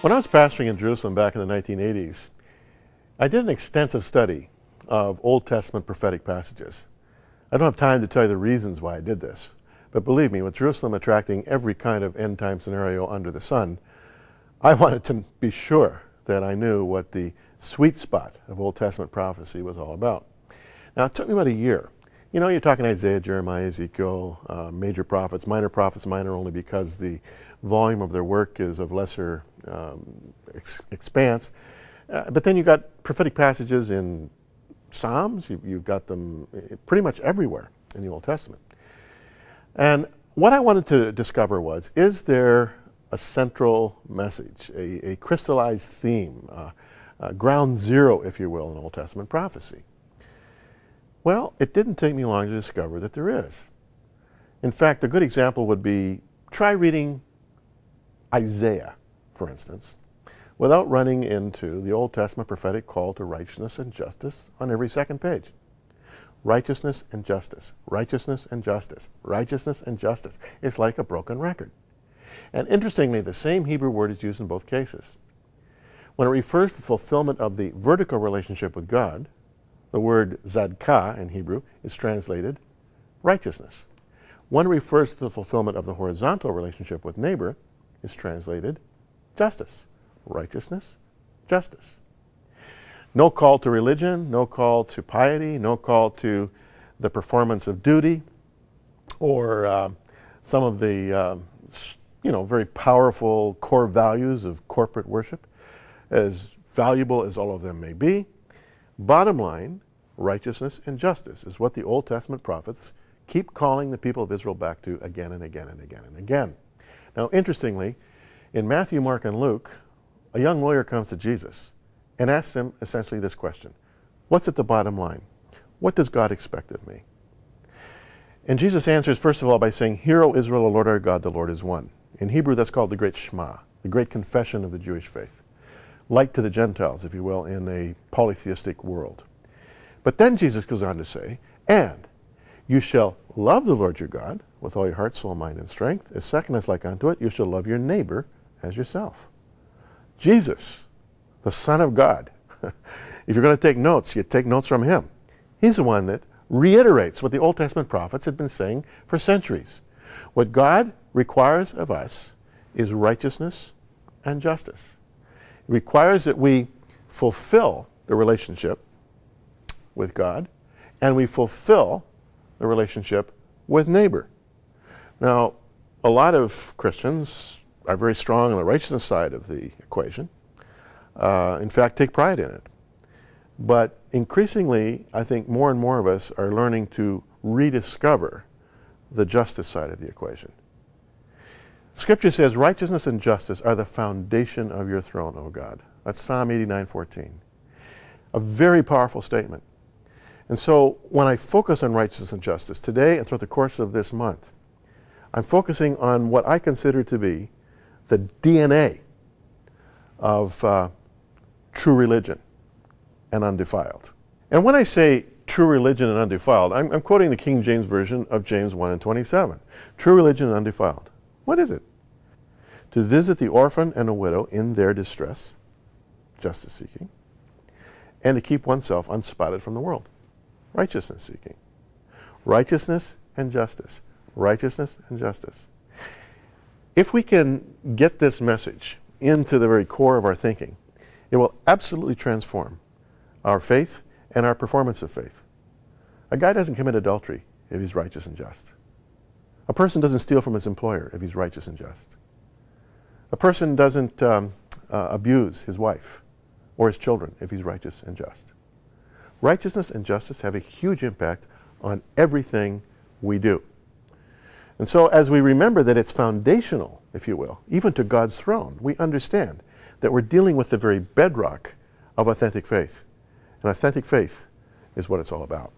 When I was pastoring in Jerusalem back in the 1980s, I did an extensive study of Old Testament prophetic passages. I don't have time to tell you the reasons why I did this, but believe me, with Jerusalem attracting every kind of end-time scenario under the sun, I wanted to be sure that I knew what the sweet spot of Old Testament prophecy was all about. Now, it took me about a year. You know, you're talking Isaiah, Jeremiah, Ezekiel, major prophets, minor only because the volume of their work is of lesser expanse. But then you've got prophetic passages in Psalms. You've got them pretty much everywhere in the Old Testament. And what I wanted to discover was, is there a central message, a crystallized theme, ground zero, if you will, in Old Testament prophecy? Well, it didn't take me long to discover that there is. In fact, a good example would be, try reading Isaiah, for instance, without running into the Old Testament prophetic call to righteousness and justice on every second page. Righteousness and justice, righteousness and justice, righteousness and justice. It's like a broken record. And interestingly, the same Hebrew word is used in both cases. When it refers to the fulfillment of the vertical relationship with God, the word zadka in Hebrew is translated righteousness. When it refers to the fulfillment of the horizontal relationship with neighbor, is translated justice. Righteousness, justice. No call to religion, no call to piety, no call to the performance of duty, or some of the very powerful core values of corporate worship, as valuable as all of them may be. Bottom line, righteousness and justice is what the Old Testament prophets keep calling the people of Israel back to again and again and again and again. Now, interestingly, in Matthew, Mark, and Luke, a young lawyer comes to Jesus and asks him essentially this question: what's at the bottom line? What does God expect of me? And Jesus answers, first of all, by saying, "Hear, O Israel, the Lord our God, the Lord is one." In Hebrew, that's called the Great Shema, the great confession of the Jewish faith. Light to the Gentiles, if you will, in a polytheistic world. But then Jesus goes on to say, "And you shall love the Lord your God with all your heart, soul, mind, and strength. As second is like unto it, you shall love your neighbor as yourself." Jesus, the Son of God, if you're going to take notes, you take notes from him. He's the one that reiterates what the Old Testament prophets had been saying for centuries. What God requires of us is righteousness and justice. It requires that we fulfill the relationship with God, and we fulfill the relationship with neighbor. Now, a lot of Christians are very strong on the righteousness side of the equation. In fact, take pride in it. But increasingly, I think more and more of us are learning to rediscover the justice side of the equation. Scripture says, righteousness and justice are the foundation of your throne, O God. That's Psalm 89:14. A very powerful statement. And so when I focus on righteousness and justice today and throughout the course of this month, I'm focusing on what I consider to be the DNA of true religion and undefiled. And when I say true religion and undefiled, I'm quoting the King James Version of James 1:27. True religion and undefiled. What is it? To visit the orphan and a widow in their distress, justice seeking, and to keep oneself unspotted from the world, righteousness seeking. Righteousness and justice. Righteousness and justice. If we can get this message into the very core of our thinking, it will absolutely transform our faith and our performance of faith. A guy doesn't commit adultery if he's righteous and just. A person doesn't steal from his employer if he's righteous and just. A person doesn't abuse his wife or his children if he's righteous and just. Righteousness and justice have a huge impact on everything we do. And so as we remember that it's foundational, if you will, even to God's throne, we understand that we're dealing with the very bedrock of authentic faith. And authentic faith is what it's all about.